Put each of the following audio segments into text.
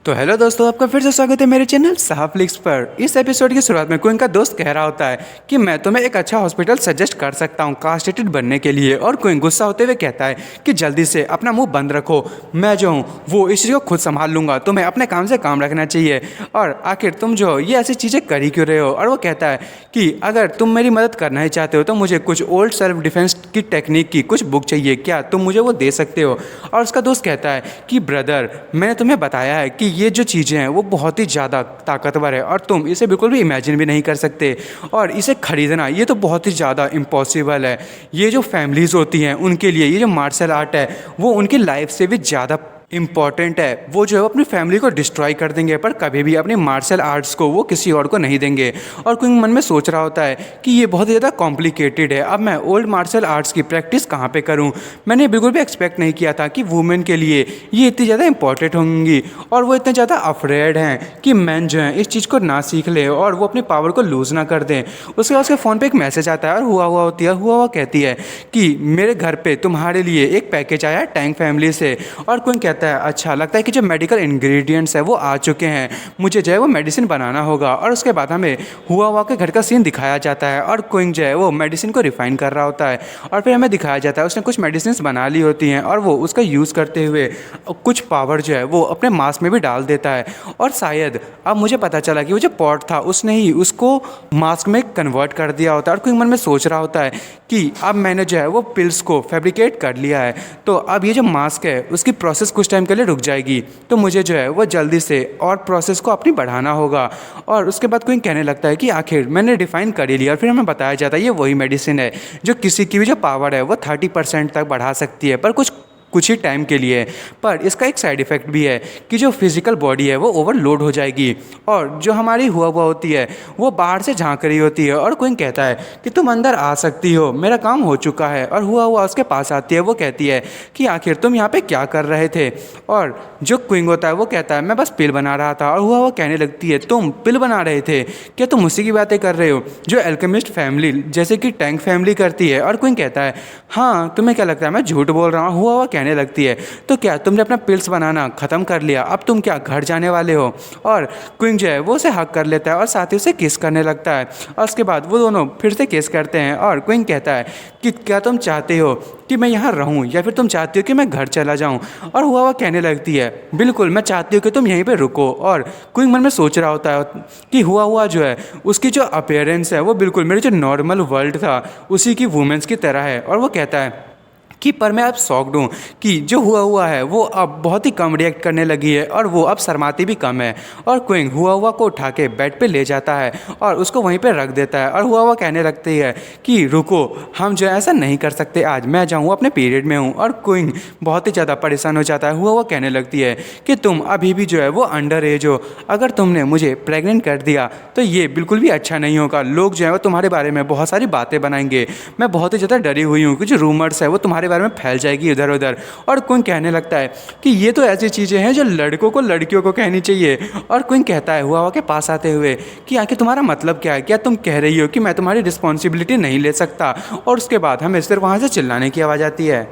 तो हेलो दोस्तों, आपका फिर से स्वागत है मेरे चैनल साहब पर। इस एपिसोड की शुरुआत में क्वीन का दोस्त कह रहा होता है कि मैं तुम्हें एक अच्छा हॉस्पिटल सजेस्ट कर सकता हूँ कास्टेटेड बनने के लिए। और क्वीन गुस्सा होते हुए कहता है कि जल्दी से अपना मुंह बंद रखो, मैं जो हूँ वो इस चीज़ को खुद संभाल लूँगा, तुम्हें अपने काम से काम रखना चाहिए। और आखिर तुम जो ये ऐसी चीज़ें कर ही क्यों रहे हो। और वो कहता है कि अगर तुम मेरी मदद करना ही चाहते हो तो मुझे कुछ ओल्ड सेल्फ डिफेंस की टेक्निक की कुछ बुक चाहिए, क्या तुम मुझे वो दे सकते हो। और उसका दोस्त कहता है कि ब्रदर, मैंने तुम्हें बताया है कि ये जो चीज़ें हैं वो बहुत ही ज़्यादा ताकतवर है और तुम इसे बिल्कुल भी इमेजिन भी नहीं कर सकते, और इसे खरीदना ये तो बहुत ही ज़्यादा इम्पॉसिबल है। ये जो फैमिलीज़ होती हैं उनके लिए ये जो मार्शल आर्ट है वो उनकी लाइफ से भी ज़्यादा इम्पॉर्टेंट है। वो जो है अपनी फैमिली को डिस्ट्रॉय कर देंगे पर कभी भी अपनी मार्शल आर्ट्स को वो किसी और को नहीं देंगे। और कोई मन में सोच रहा होता है कि ये बहुत ज़्यादा कॉम्प्लिकेटेड है, अब मैं ओल्ड मार्शल आर्ट्स की प्रैक्टिस कहाँ पे करूँ। मैंने बिल्कुल भी एक्सपेक्ट नहीं किया था कि वुमेन के लिए ये इतनी ज़्यादा इंपॉर्टेंट होंगी और वो इतने ज़्यादा अफ्रेड हैं कि मैन जो हैं इस चीज़ को ना सीख ले और वो अपनी पावर को लूज़ ना कर दें। उसके बाद उसके फ़ोन पे एक मैसेज आता है और हुआ होती है। हुआ कहती है कि मेरे घर पे तुम्हारे लिए एक पैकेज आया है टैंग फैमिली से। और कोई कहता है अच्छा, लगता है कि जो मेडिकल इंग्रेडिएंट्स है वो आ चुके हैं, मुझे जो है वो मेडिसिन बनाना होगा। और उसके बाद हमें हुआ के घर का सीन दिखाया जाता है और क्विंग जो है वो मेडिसिन को रिफाइन कर रहा होता है। और फिर हमें दिखाया जाता है उसने कुछ मेडिसिन बना ली होती हैं और वो उसका यूज़ करते हुए कुछ पावर जो है वो अपने मास्क में भी डाल देता है। और शायद अब मुझे पता चला कि वो जो पॉट था उसने ही उसको मास्क में कन्वर्ट कर दिया होता है। और क्विंग मन में सोच रहा होता है कि अब मैंने जो है वो पिल्स को फैब्रिकेट कर लिया है, तो अब ये जो मास्क है उसकी प्रोसेस कुछ टाइम के लिए रुक जाएगी, तो मुझे जो है वो जल्दी से और प्रोसेस को अपनी बढ़ाना होगा। और उसके बाद कोई कहने लगता है कि आखिर मैंने डिफाइन कर ही लिया। और फिर हमें बताया जाता है ये वही मेडिसिन है जो किसी की भी जो पावर है वो 30% तक बढ़ा सकती है, पर कुछ ही टाइम के लिए। पर इसका एक साइड इफ़ेक्ट भी है कि जो फिज़िकल बॉडी है वो ओवरलोड हो जाएगी और जो हमारी हुआ होती है वो बाहर से झांक रही होती है। और कोई कहता है कि तुम अंदर आ सकती हो, मेरा काम हो चुका है। और हुआ उसके पास आती है, वो कहती है कि आखिर तुम यहाँ पे क्या कर रहे थे। और जो क्विंग होता है वो कहता है मैं बस पिल बना रहा था। और हुआ कहने लगती है तुम पिल बना रहे थे, क्या तुम उसी की बातें कर रहे हो जो एल्केमिस्ट फैमिली जैसे कि टैंक फैमिली करती है। और क्विंग कहता है हाँ, तुम्हें क्या लगता है मैं झूठ बोल रहा हूँ। हुआ कहने लगती है तो क्या तुमने अपना पिल्स बनाना ख़त्म कर लिया, अब तुम क्या घर जाने वाले हो। और क्विंग जो है वो उसे हक कर लेता है और साथ ही उसे किस करने लगता है। और उसके बाद वो दोनों फिर से किस करते हैं और क्विंग कहता है कि क्या तुम चाहते हो कि मैं यहाँ रहूँ या फिर तुम चाहती हो कि मैं घर चला जाऊँ। और हुआ कहने लगती है बिल्कुल मैं चाहती हूँ कि तुम यहीं पे रुको। और क्विंग मन में सोच रहा होता है कि हुआ जो है उसकी जो अपीयरेंस है वो बिल्कुल मेरे जो नॉर्मल वर्ल्ड था उसी की वुमेंस की तरह है। और वो कहता है कि पर मैं अब शॉक्ड हूँ कि जो हुआ है वो अब बहुत ही कम रिएक्ट करने लगी है और वो अब शर्माती भी कम है। और क्विंग हुआ को उठा के बेड पे ले जाता है और उसको वहीं पे रख देता है। और हुआ कहने लगती है कि रुको, हम जो है ऐसा नहीं कर सकते, आज मैं जाऊँ अपने पीरियड में हूँ। और क्विंग बहुत ही ज़्यादा परेशान हो जाता है। हुआ कहने लगती है कि तुम अभी भी जो है वो अंडर एज हो, अगर तुमने मुझे प्रेग्नेंट कर दिया तो ये बिल्कुल भी अच्छा नहीं होगा, लोग जो है वो तुम्हारे बारे में बहुत सारी बातें बनाएंगे। मैं बहुत ही ज़्यादा डरी हुई हूँ, कुछ रूमर्स है वो तुम्हारे बारे में फैल जाएगी इधर उधर। और क्विंग कहने लगता है कि ये तो ऐसी चीज़ें हैं जो लड़कों को लड़कियों को कहनी चाहिए। और क्विंग कहता है हुआ के पास आते हुए कि आखिर तुम्हारा मतलब क्या है, क्या तुम कह रही हो कि मैं तुम्हारी रिस्पॉन्सिबिलिटी नहीं ले सकता। और उसके बाद हमें सिर्फ वहाँ से चिल्लाने की आवाज़ आती है।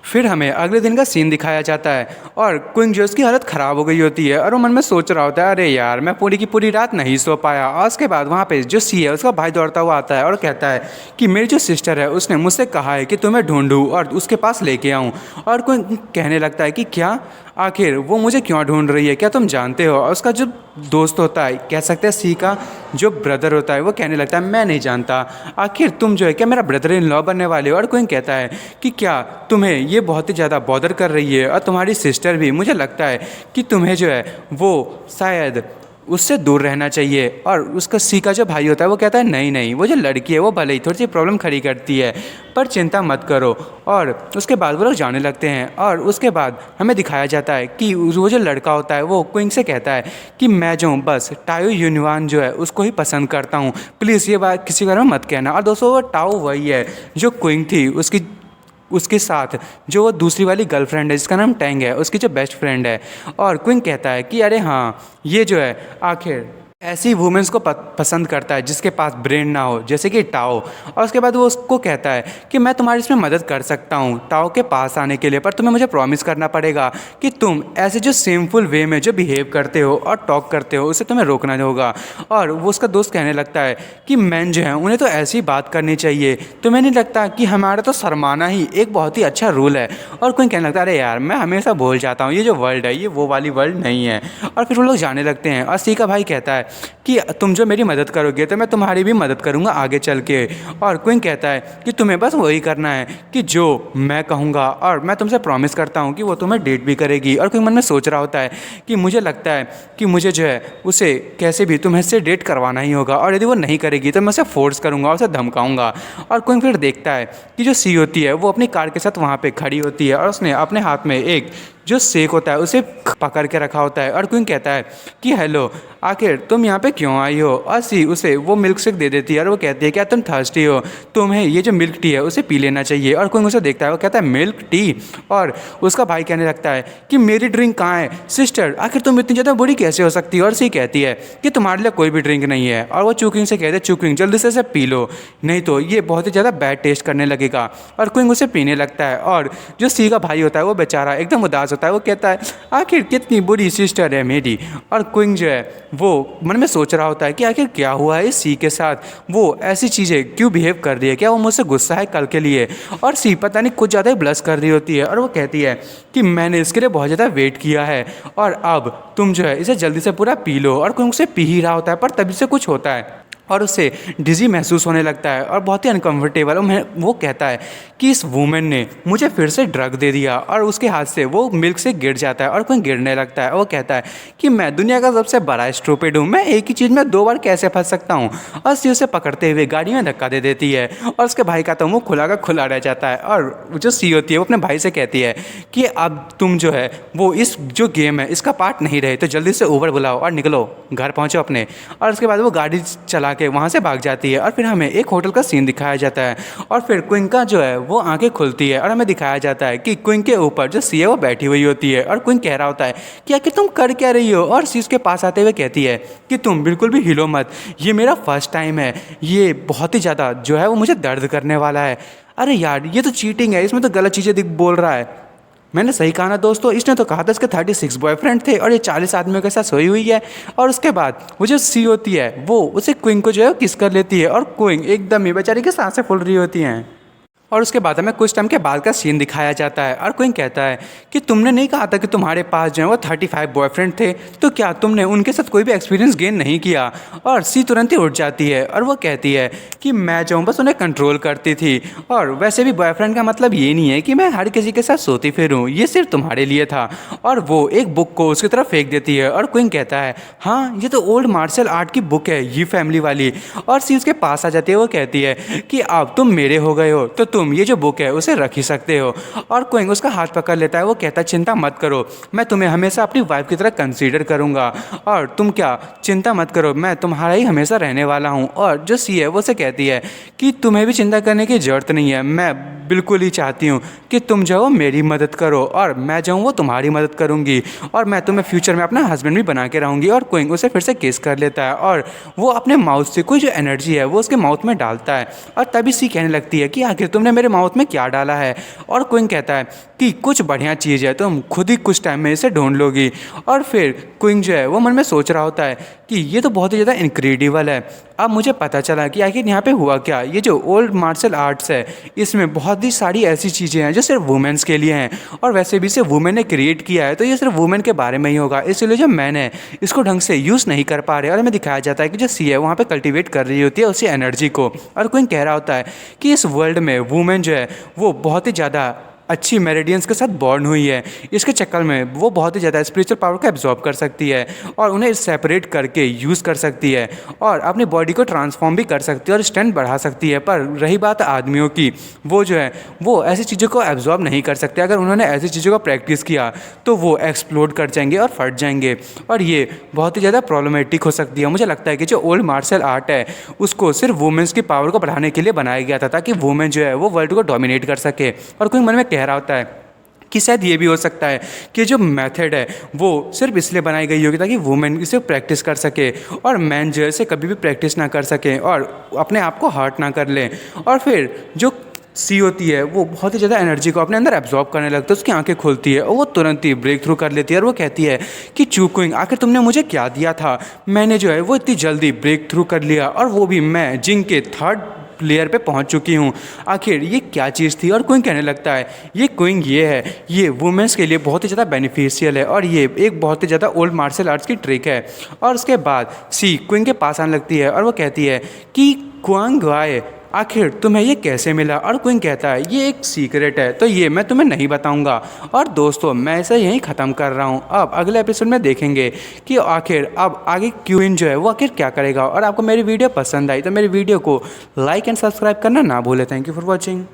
फिर हमें अगले दिन का सीन दिखाया जाता है और क्विंग जो उसकी हालत ख़राब हो गई होती है और वो मन में सोच रहा होता है अरे यार मैं पूरी की पूरी रात नहीं सो पाया। और उसके बाद वहाँ पे जो सी है उसका भाई दौड़ता हुआ आता है और कहता है कि मेरी जो सिस्टर है उसने मुझसे कहा है कि तुम्हें ढूंढूं और उसके पास लेके आऊँ। और क्विंग कहने लगता है कि क्या, आखिर वो मुझे क्यों ढूंढ रही है, क्या तुम जानते हो। और उसका जो दोस्त होता है, कह सकते हैं सी का जो ब्रदर होता है, वो कहने लगता है मैं नहीं जानता, आखिर तुम जो है क्या मेरा ब्रदर इन लॉ बनने वाले हो। और कोई कहता है कि क्या तुम्हें ये बहुत ही ज़्यादा बॉदर कर रही है और तुम्हारी सिस्टर भी, मुझे लगता है कि तुम्हें जो है वो शायद उससे दूर रहना चाहिए। और उसका सी का जो भाई होता है वो कहता है नहीं नहीं, वो जो लड़की है वो भले ही थोड़ी सी प्रॉब्लम खड़ी करती है पर चिंता मत करो। और उसके बाद वो लोग जाने लगते हैं। और उसके बाद हमें दिखाया जाता है कि वो जो लड़का होता है वो क्विंग से कहता है कि मैं जो हूँ बस टाओ यूनिवान जो है उसको ही पसंद करता हूँ, प्लीज़ ये बात किसी बारे में मत कहना। और दोस्तों वो टाओ वही है जो क्विंग थी उसके साथ जो वो दूसरी वाली गर्लफ्रेंड है जिसका नाम टैंग है, उसकी जो बेस्ट फ्रेंड है। और क्विंग कहता है कि अरे हाँ, ये जो है आखिर ऐसी वुमेन्स को पसंद करता है जिसके पास ब्रेन ना हो, जैसे कि टाओ। और उसके बाद वो उसको कहता है कि मैं तुम्हारी इसमें मदद कर सकता हूँ टाओ के पास आने के लिए, पर तुम्हें मुझे प्रॉमिस करना पड़ेगा कि तुम ऐसे जो सेमफुल वे में जो बिहेव करते हो और टॉक करते हो उसे तुम्हें रोकना होगा। और वो उसका दोस्त कहने लगता है कि मैन जो है उन्हें तो ऐसी बात करनी चाहिए, तुम्हें नहीं लगता कि हमारा तो शर्माना ही एक बहुत ही अच्छा रूल है। और कोई कहने लगता है अरे यार मैं हमेशा भूल जाता हूँ, ये जो वर्ल्ड है ये वो वाली वर्ल्ड नहीं है। और फिर वो लोग जाने लगते हैं और सी का भाई कहता है कि तुम जो मेरी मदद करोगे तो मैं तुम्हारी भी मदद करूंगा आगे चल के। और क्विंग कहता है कि तुम्हें बस वही करना है कि जो मैं कहूँगा, और मैं तुमसे प्रॉमिस करता हूँ कि वो तुम्हें डेट भी करेगी। और क्विंग मन में सोच रहा होता है कि मुझे लगता है कि मुझे जो है उसे कैसे भी तुम्हें से डेट करवाना ही होगा, और यदि वो नहीं करेगी तो मैं उसे फोर्स करूँगा, उसे धमकाऊँगा। और क्विंग फिर देखता है कि जो सी होती है वो अपनी कार के साथ वहाँ पर खड़ी होती है और उसने अपने हाथ में एक जो सेक होता है उसे पकड़ के रखा होता है। और क्विंग कहता है कि हेलो, आखिर तुम यहाँ पे क्यों आई हो। और सी उसे वो मिल्क शेक दे देती है और वो कहती है क्या तुम थर्स्टी हो, तुम्हें ये जो मिल्क टी है उसे पी लेना चाहिए। और क्विंग उसे देखता है, वो कहता है मिल्क टी। और उसका भाई कहने लगता है कि मेरी ड्रिंक कहाँ है सिस्टर, आखिर तुम इतनी ज़्यादा बुरी कैसे हो सकती है। और सी कहती है कि तुम्हारे लिए कोई भी ड्रिंक नहीं है। और वो चुकिंग से कहते हैं चुकिंग जल्दी से इसे पी लो, नहीं तो ये बहुत ही ज़्यादा बैड टेस्ट करने लगेगा। और क्विंग उसे पीने लगता है। और जो सी का भाई होता है वो बेचारा एकदम उदास होता है, वो कहता है आखिर कितनी बुरी सिस्टर है मेरी। और क्विंग जो है वो मन में सोच रहा होता है कि आखिर क्या हुआ है इस सी के साथ, वो ऐसी चीज़ें क्यों बिहेव कर रही है, क्या वो मुझसे गुस्सा है कल के लिए। और सी पता नहीं कुछ ज़्यादा ही ब्लश कर रही होती है और वो कहती है कि मैंने इसके लिए बहुत ज़्यादा वेट किया है और अब तुम जो है इसे जल्दी से पूरा पी लो। और क्विंग उसे पी ही रहा होता है, पर तभी से कुछ होता है और उसे डिजी महसूस होने लगता है और बहुत ही अनकंफर्टेबल। वो कहता है कि इस वूमेन ने मुझे फिर से ड्रग दे दिया, और उसके हाथ से वो मिल्क से गिर जाता है और कोई गिरने लगता है। वो कहता है कि मैं दुनिया का सबसे बड़ा स्टूपिड हूँ, मैं एक ही चीज़ में दो बार कैसे फंस सकता हूँ। और सी उसे पकड़ते हुए गाड़ी में धक्का दे देती है और उसके भाई का तो मुँह खुला का खुला रह जाता है। और जो सी होती है वो अपने भाई से कहती है कि अब तुम जो है वो इस जो गेम है इसका पार्ट नहीं रहे, तो जल्दी से ऊबर बुलाओ और निकलो, घर पहुँचो अपने। और उसके बाद वो गाड़ी चला के वहाँ से भाग जाती है। और फिर हमें एक होटल का सीन दिखाया जाता है और फिर क्विंग का जो है वो आंखें खुलती है और हमें दिखाया जाता है कि क्विंग के ऊपर जो सी है वो बैठी हुई होती है। और क्विंग कह रहा होता है कि आखिर तुम कर क्या रही हो। और सी उसके पास आते हुए कहती है कि तुम बिल्कुल भी हिलो मत, ये मेरा फर्स्ट टाइम है, ये बहुत ही ज़्यादा जो है वो मुझे दर्द करने वाला है। अरे यार ये तो चीटिंग है, इसमें तो गलत चीज़ें बोल रहा है। मैंने सही कहा ना दोस्तों, इसने तो कहा था इसके 36 बॉयफ्रेंड थे और ये 40 आदमियों के साथ सोई हुई है। और उसके बाद वो जो सी होती है वो उसे क्विंग को जो है किस कर लेती है और क्विंग एकदम ही बेचारी की सांसें फूल रही होती हैं। और उसके बाद हमें कुछ टाइम के बाद का सीन दिखाया जाता है और क्विंग कहता है कि तुमने नहीं कहा था कि तुम्हारे पास जो है वो 35 बॉयफ्रेंड थे, तो क्या तुमने उनके साथ कोई भी एक्सपीरियंस गेन नहीं किया। और सी तुरंत ही उठ जाती है और वो कहती है कि मैं जो हूँ बस उन्हें कंट्रोल करती थी, और वैसे भी बॉयफ्रेंड का मतलब ये नहीं है कि मैं हर किसी के साथ सोती फिरूँ, ये सिर्फ तुम्हारे लिए था। और वो एक बुक को उसकी तरफ फेंक देती है और क्विंग कहता है हाँ ये तो ओल्ड मार्शल आर्ट की बुक है, ये फैमिली वाली। और सी उसके पास आ जाती है, वो कहती है कि अब तुम मेरे हो गए हो तो तुम ये जो बुक है उसे रख ही सकते हो। और क्विंग उसका हाथ पकड़ लेता है, वो कहता है चिंता मत करो, मैं तुम्हें हमेशा अपनी वाइफ की तरह कंसीडर करूंगा, और तुम क्या चिंता मत करो, मैं तुम्हारा ही हमेशा रहने वाला हूँ। और जो सी है वो से कहती है कि तुम्हें भी चिंता करने की ज़रूरत नहीं है, मैं बिल्कुल ही चाहती हूँ कि तुम जो हो मेरी मदद करो और मैं जो हूँ वो तुम्हारी मदद करूँगी, और मैं तुम्हें फ्यूचर में अपना हस्बैंड भी बना के रहूँगी। और क्विंग उसे फिर से किस कर लेता है और वो अपने माउथ से कोई जो एनर्जी है वो उसके माउथ में डालता है। और तभी सी कहने लगती है कि आखिर तुमने मेरे माउथ में क्या डाला है। और क्विंग कहता है कि कुछ बढ़िया चीज़ है, तुम खुद ही कुछ टाइम में इसे ढूंढ लोगी। और फिर क्विंग जो है वो मन में सोच रहा होता है कि ये तो बहुत ही ज़्यादा इनक्रेडिबल है, अब मुझे पता चला कि आखिर यहाँ पे हुआ क्या। ये जो ओल्ड मार्शल आर्ट्स है इसमें बहुत ही सारी ऐसी चीज़ें हैं जो सिर्फ वुमेन्स के लिए हैं, और वैसे भी इसे वुमेन ने क्रिएट किया है तो ये सिर्फ वुमेन के बारे में ही होगा, इसलिए जो मैन है इसको ढंग से यूज़ नहीं कर पा रहे। और हमें दिखाया जाता है कि जो सी है वहाँ पे कल्टीवेट कर रही होती है उसी एनर्जी को। और क्विंग कह रहा होता है कि इस वर्ल्ड में वुमेन जो है वो बहुत ही ज़्यादा अच्छी मेरिडियंस के साथ बॉर्न हुई है, इसके चक्कर में वो बहुत ही ज़्यादा स्पिरिचुअल पावर को एब्जॉर्ब कर सकती है और उन्हें सेपरेट करके यूज़ कर सकती है और अपनी बॉडी को ट्रांसफॉर्म भी कर सकती है और स्ट्रेंथ बढ़ा सकती है। पर रही बात आदमियों की, वो जो है वो ऐसी चीज़ों को एब्जॉर्ब नहीं कर सकते। अगर उन्होंने ऐसी चीज़ों को प्रैक्टिस किया तो वो एक्सप्लोड कर जाएंगे और फट जाएंगे, और ये बहुत ही ज़्यादा प्रॉब्लमेटिक हो सकती है। मुझे लगता है कि जो ओल्ड मार्शल आर्ट है उसको सिर्फ वुमेन्स की पावर को बढ़ाने के लिए बनाया गया था, ताकि वुमेन जो है वो वर्ल्ड को डोमिनेट कर सके। और कोई मन में कह रहा होता है कि शायद ये भी हो सकता है कि जो मेथड है वो सिर्फ इसलिए बनाई गई होगी ताकि वुमेन इसे प्रैक्टिस कर सके और मैन जो है इसे कभी भी प्रैक्टिस ना कर सकें और अपने आप को हर्ट ना कर लें। और फिर जो सी होती है वो बहुत ही ज़्यादा एनर्जी को अपने अंदर एब्जॉर्ब करने लगता है, उसकी आंखें खुलती है और वो तुरंत ही ब्रेक थ्रू कर लेती है और वो कहती है कि चूकुइंग आखिर तुमने मुझे क्या दिया था, मैंने जो है वो इतनी जल्दी ब्रेक थ्रू कर लिया और वो भी मैं जिंग के थर्ड लेयर पे पहुंच चुकी हूँ, आखिर ये क्या चीज़ थी। और क्विंग कहने लगता है ये क्विंग ये है, ये वुमेंस के लिए बहुत ही ज़्यादा बेनिफिशियल है और ये एक बहुत ही ज़्यादा ओल्ड मार्शल आर्ट्स की ट्रिक है। और उसके बाद सी क्विंग के पास आने लगती है और वो कहती है कि क्वांग गाय आखिर तुम्हें ये कैसे मिला। और क्विंग कहता है ये एक सीक्रेट है तो ये मैं तुम्हें नहीं बताऊंगा। और दोस्तों मैं इसे यहीं ख़त्म कर रहा हूँ, अब अगले एपिसोड में देखेंगे कि आखिर अब आगे क्विंग जो है वो आखिर क्या करेगा। और आपको मेरी वीडियो पसंद आई तो मेरी वीडियो को लाइक एंड सब्सक्राइब करना ना भूलें। Thank you for watching.